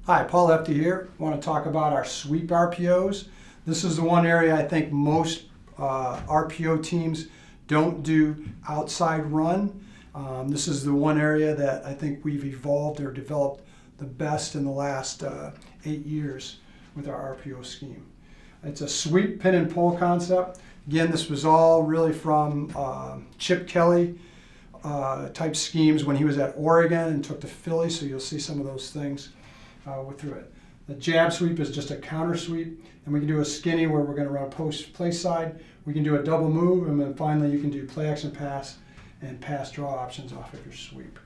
Hi, Paul Hefty here. I want to talk about our sweep RPOs. This is the one area I think most RPO teams don't do outside run. This is the one area that I think we've evolved or developed the best in the last 8 years with our RPO scheme. It's a sweep pin and pull concept. Again, this was all really from Chip Kelly type schemes when he was at Oregon and took to Philly, so you'll see some of those things through it. The jab sweep is just a counter sweep, and we can do a skinny where we're going to run post play side. We can do a double move, and then finally you can do play action pass and pass draw options off of your sweep.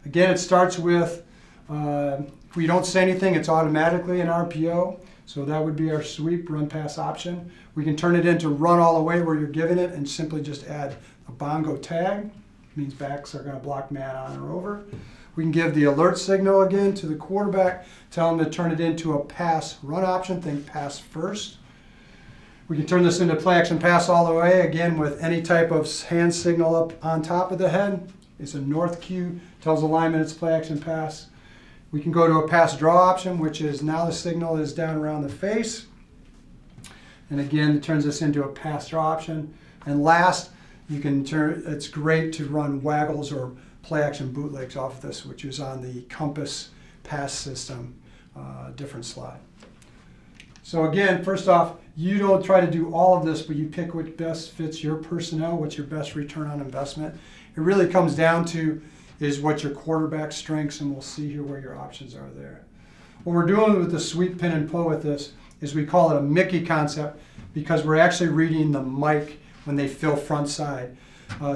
Again, it starts with, if we don't say anything, it's automatically an RPO. So that would be our sweep run pass option. We can turn it into run all the way where you're giving it and simply just add a bongo tag. It means backs are going to block man on or over. We can give the alert signal again to the quarterback, tell him to turn it into a pass run option, think pass first. We can turn this into play action pass all the way, again with any type of hand signal up on top of the head. It's a north cue, tells the lineman it's play action pass. We can go to a pass draw option, which is now the signal is down around the face. And again, it turns this into a pass draw option. And last, you can it's great to run waggles or play action bootlegs off of this, which is on the compass pass system, different slide. So again, first off, you don't try to do all of this, but you pick what best fits your personnel, what's your best return on investment. It really comes down to is what your quarterback's strengths, and we'll see here where your options are there. What we're doing with the sweep pin and pull with this is we call it a Mickey concept because we're actually reading the mic when they fill front side.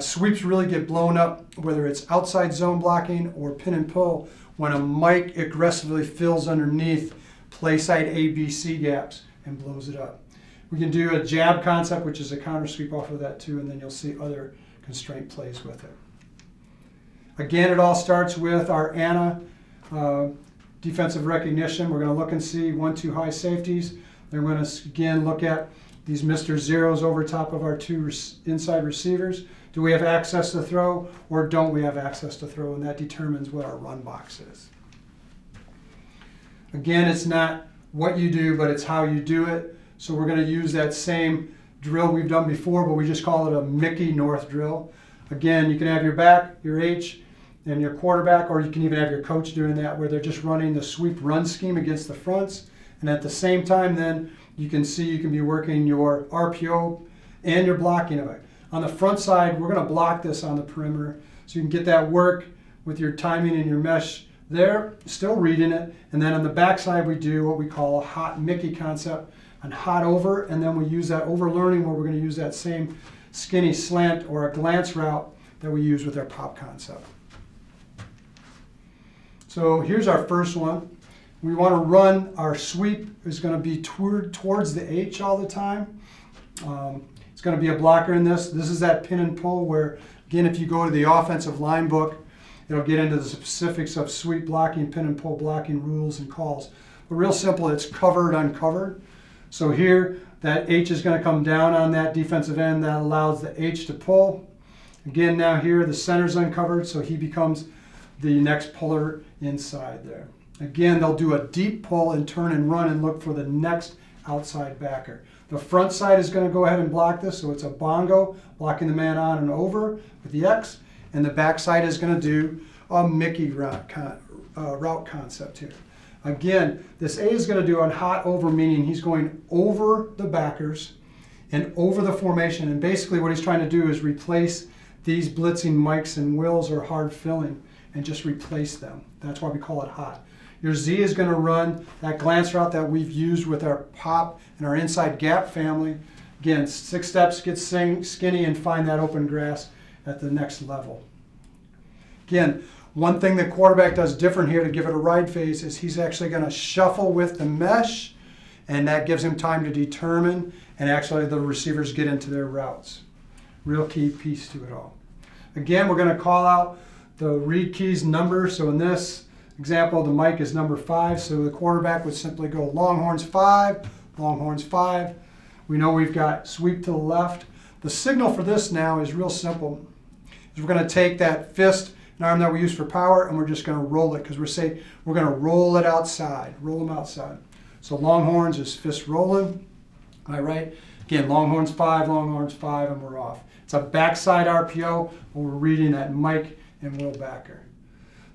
Sweeps really get blown up, whether it's outside zone blocking or pin and pull, when a mic aggressively fills underneath play side ABC gaps and blows it up. We can do a jab concept, which is a counter sweep off of that too, and then you'll see other constraint plays with it. Again, it all starts with our ANA defensive recognition. We're going to look and see 1-2 high safeties. Then we're going to again look at these Mr. Zeros over top of our two inside receivers. Do we have access to throw or don't we have access to throw? And that determines what our run box is. Again, it's not what you do, but it's how you do it. So we're going to use that same drill we've done before, but we just call it a Mickey North drill. Again, you can have your back, your H, and your quarterback, or you can even have your coach doing that where they're just running the sweep run scheme against the fronts. And at the same time then, you can see you can be working your RPO and your blocking of it. On the front side, we're going to block this on the perimeter so you can get that work with your timing and your mesh there, still reading it. And then on the back side, we do what we call a hot Mickey concept and hot over, and then we use that over learning where we're going to use that same skinny slant or a glance route that we use with our pop concept. So here's our first one. We want to run our sweep is going to be towards the H all the time. It's going to be a blocker in this. This is that pin and pull where, again, if you go to the offensive line book, it'll get into the specifics of sweep blocking, pin and pull blocking rules and calls. But real simple, it's covered, uncovered. So here, that H is going to come down on that defensive end. That allows the H to pull. Again, now here, the center's uncovered, so he becomes the next puller inside there. Again, they'll do a deep pull and turn and run and look for the next outside backer. The front side is going to go ahead and block this, so it's a bongo, blocking the man on and over with the X. And the back side is going to do a Mickey route concept here. Again, this A is going to do a hot over, meaning he's going over the backers and over the formation. And basically what he's trying to do is replace these blitzing mics and wills or hard filling and just replace them. That's why we call it hot. Your Z is going to run that glance route that we've used with our pop and our inside gap family. Again, 6 steps, get skinny and find that open grass at the next level. Again, one thing the quarterback does different here to give it a ride phase is he's actually going to shuffle with the mesh, and that gives him time to determine, and actually the receivers get into their routes. Real key piece to it all. Again, we're going to call out the read keys number. So in this example, the mic is number 5, so the quarterback would simply go Longhorns 5, Longhorns 5. We know we've got sweep to the left. The signal for this now is real simple. We're going to take that fist an arm that we use for power, and we're just going to roll it because we're going to roll it outside, roll them outside. So Longhorns is fist rolling. All right. Again, Longhorns 5, and we're off. It's a backside RPO, but we're reading that Mike and Will backer.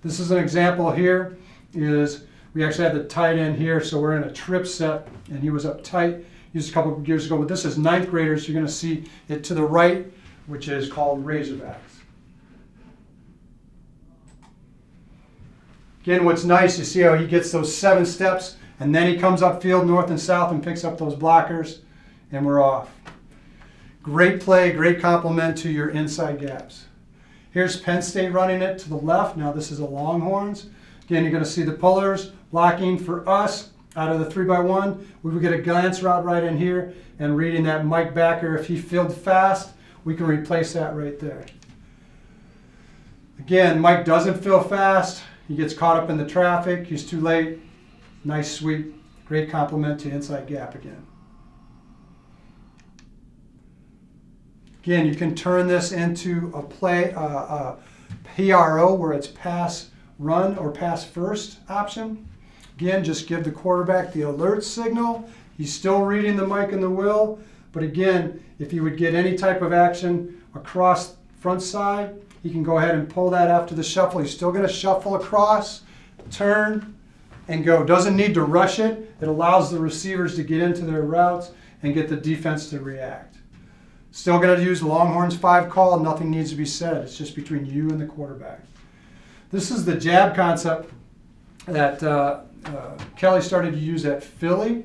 This is an example here. We actually had the tight end here, so we're in a trip set, and he was up tight. Used a couple of years ago, but this is 9th graders. You're going to see it to the right, which is called Razorbacks. Again, what's nice, you see how he gets those 7 steps, and then he comes upfield north and south and picks up those blockers, and we're off. Great play, great compliment to your inside gaps. Here's Penn State running it to the left. Now this is a Longhorns. Again, you're going to see the pullers blocking for us out of the 3x1. We would get a glance route right in here and reading that Mike backer. If he filled fast, we can replace that right there. Again, Mike doesn't fill fast. He gets caught up in the traffic. He's too late. Nice sweep. Great compliment to inside gap again. Again, you can turn this into a play, PRO, where it's pass run or pass first option. Again, just give the quarterback the alert signal. He's still reading the Mike and the Will, but again, if he would get any type of action across front side, he can go ahead and pull that after the shuffle. He's still going to shuffle across, turn, and go. Doesn't need to rush it. It allows the receivers to get into their routes and get the defense to react. Still going to use Longhorns 5 call. Nothing needs to be said. It's just between you and the quarterback. This is the jab concept that Kelly started to use at Philly.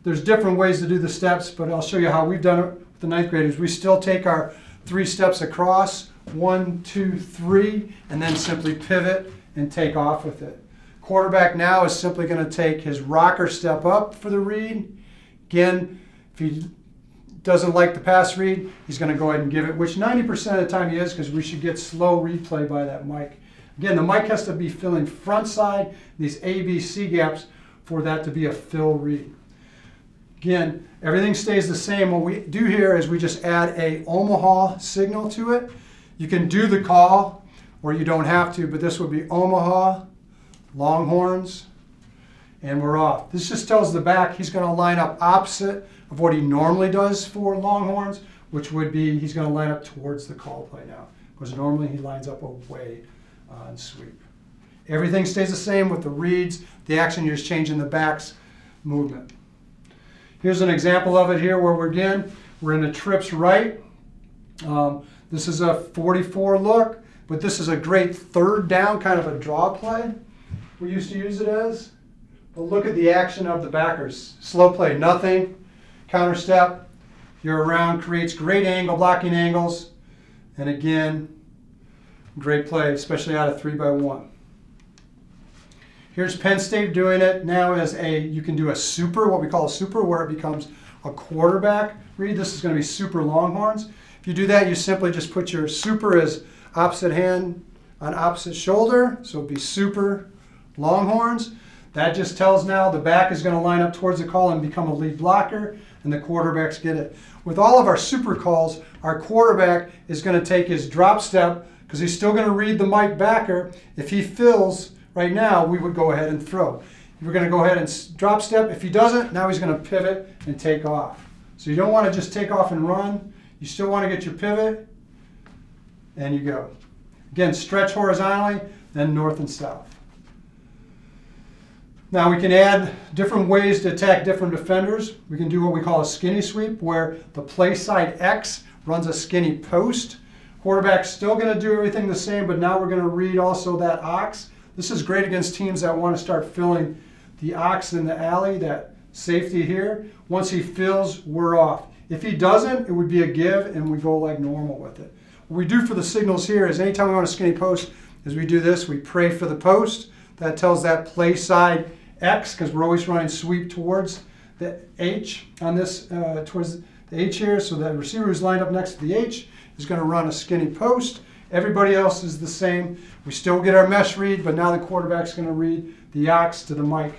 There's different ways to do the steps, but I'll show you how we've done it with the 9th graders. We still take our 3 steps across, 1, 2, 3, and then simply pivot and take off with it. Quarterback now is simply going to take his rocker step up for the read. Again, if he doesn't like the pass read, he's going to go ahead and give it, which 90% of the time he is, because we should get slow replay by that Mike. Again, the Mike has to be filling front side, these A, B, C gaps for that to be a fill read. Again, everything stays the same. What we do here is we just add a Omaha signal to it. You can do the call, or you don't have to, but this would be Omaha, Longhorns, and we're off. This just tells the back he's going to line up opposite of what he normally does for Longhorns, which would be he's going to line up towards the call play now, because normally he lines up away on sweep. Everything stays the same with the reads. The action, you're just changing the back's movement. Here's an example of it here where we're in the trips right. This is a 44 look, but this is a great 3rd down kind of a draw play. We used to use it as. But look at the action of the backers. Slow play, nothing. Counter step. You're around, creates great angle, blocking angles. And again, great play, especially out of 3x1. Here's Penn State doing it now as you can do a super, what we call a super, where it becomes a quarterback read. This is going to be super Longhorns. If you do that, you simply just put your super as opposite hand on opposite shoulder. So it'd be super Longhorns. That just tells now the back is going to line up towards the call and become a lead blocker, and the quarterbacks get it. With all of our super calls, our quarterback is going to take his drop step because he's still going to read the Mike backer. If he fills right now, we would go ahead and throw. We're going to go ahead and drop step. If he doesn't, now he's going to pivot and take off. So you don't want to just take off and run. You still want to get your pivot, and you go. Again, stretch horizontally, then north and south. Now we can add different ways to attack different defenders. We can do what we call a skinny sweep, where the play side X runs a skinny post. Quarterback's still going to do everything the same, but now we're going to read also that ox. This is great against teams that want to start filling the ox in the alley, that safety here. Once he fills, we're off. If he doesn't, it would be a give, and we go like normal with it. What we do for the signals here is anytime we want a skinny post, is we do this. We pray for the post. That tells that play side X, because we're always running sweep towards the H on this, towards the H here. So that receiver who's lined up next to the H is going to run a skinny post. Everybody else is the same. We still get our mesh read, but now the quarterback's going to read the ox to the Mike.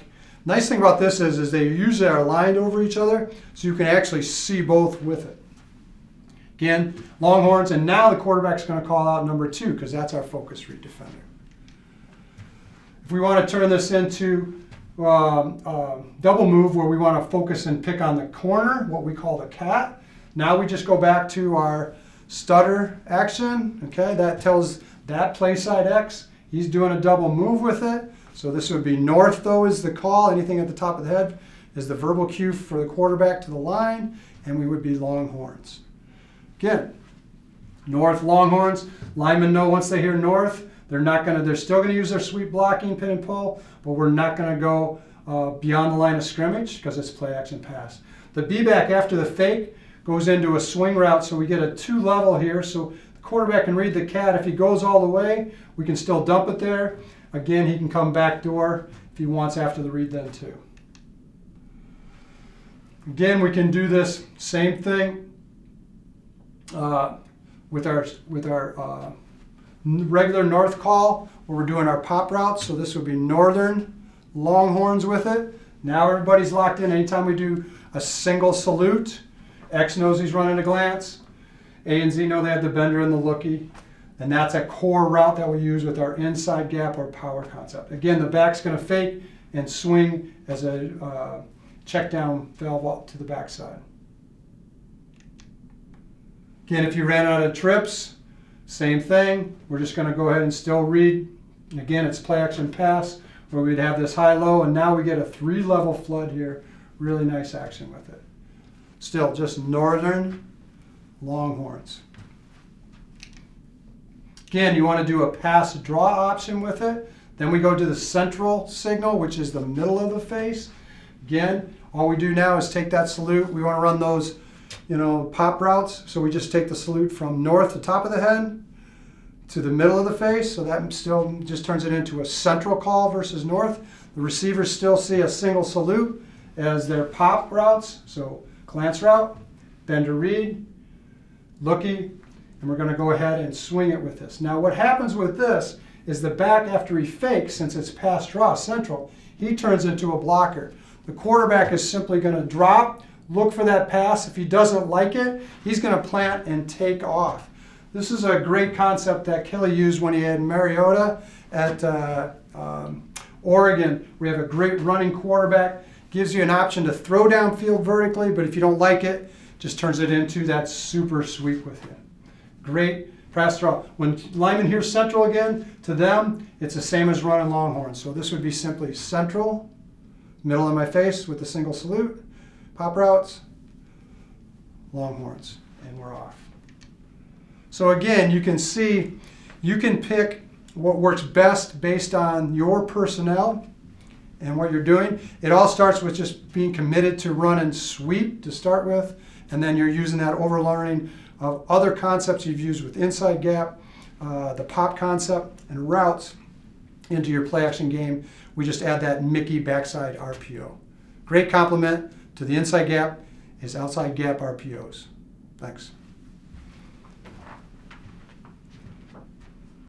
Nice thing about this is they usually are aligned over each other, so you can actually see both with it. Again, Longhorns, and now the quarterback's going to call out number 2 because that's our focus read defender. If we want to turn this into double move where we want to focus and pick on the corner, what we call the cat, now we just go back to our stutter action. Okay, that tells that play side X. He's doing a double move with it. So this would be north, though, is the call. Anything at the top of the head is the verbal cue for the quarterback to the line, and we would be Longhorns. Again, north Longhorns. Linemen know once they hear north, they're still gonna use their sweep blocking, pin and pull, but we're not gonna go beyond the line of scrimmage because it's play action pass. The B-back after the fake goes into a swing route, so we get a 2 level here, so the quarterback can read the cat. If he goes all the way, we can still dump it there. Again, he can come back door if he wants after the read then too. Again, we can do this same thing with our regular north call where we're doing our pop routes. So this would be northern Longhorns with it. Now everybody's locked in. Anytime we do a single salute, X knows he's running a glance. A and Z know they have the bender and the lookie. And that's a core route that we use with our inside gap or power concept. Again, the back's going to fake and swing as a check down valve up to the backside. Again, if you ran out of trips, same thing. We're just going to go ahead and still read. Again, it's play action pass where we'd have this high-low, and now we get a 3-level flood here. Really nice action with it. Still, just northern Longhorns. Again, you want to do a pass draw option with it. Then we go to the central signal, which is the middle of the face. Again, all we do now is take that salute. We want to run those, pop routes. So we just take the salute from north to top of the head to the middle of the face. So that still just turns it into a central call versus north. The receivers still see a single salute as their pop routes. So glance route, bender read, lookie, and we're going to go ahead and swing it with this. Now what happens with this is the back after he fakes, since it's pass draw central, he turns into a blocker. The quarterback is simply going to drop, look for that pass. If he doesn't like it, he's going to plant and take off. This is a great concept that Kelly used when he had Mariota at Oregon. We have a great running quarterback. Gives you an option to throw downfield vertically, but if you don't like it, just turns it into that super sweep with you. Great pass draw. When linemen hear central again, to them, it's the same as running Longhorn. So this would be simply central, middle of my face with a single salute, pop routes, Longhorns, and we're off. So again, you can see, you can pick what works best based on your personnel and what you're doing. It all starts with just being committed to run and sweep to start with, and then you're using that overlearning of other concepts you've used with inside gap, the pop concept, and routes into your play action game. We just add that Mickey backside RPO. Great complement to the inside gap is outside gap RPOs. Thanks.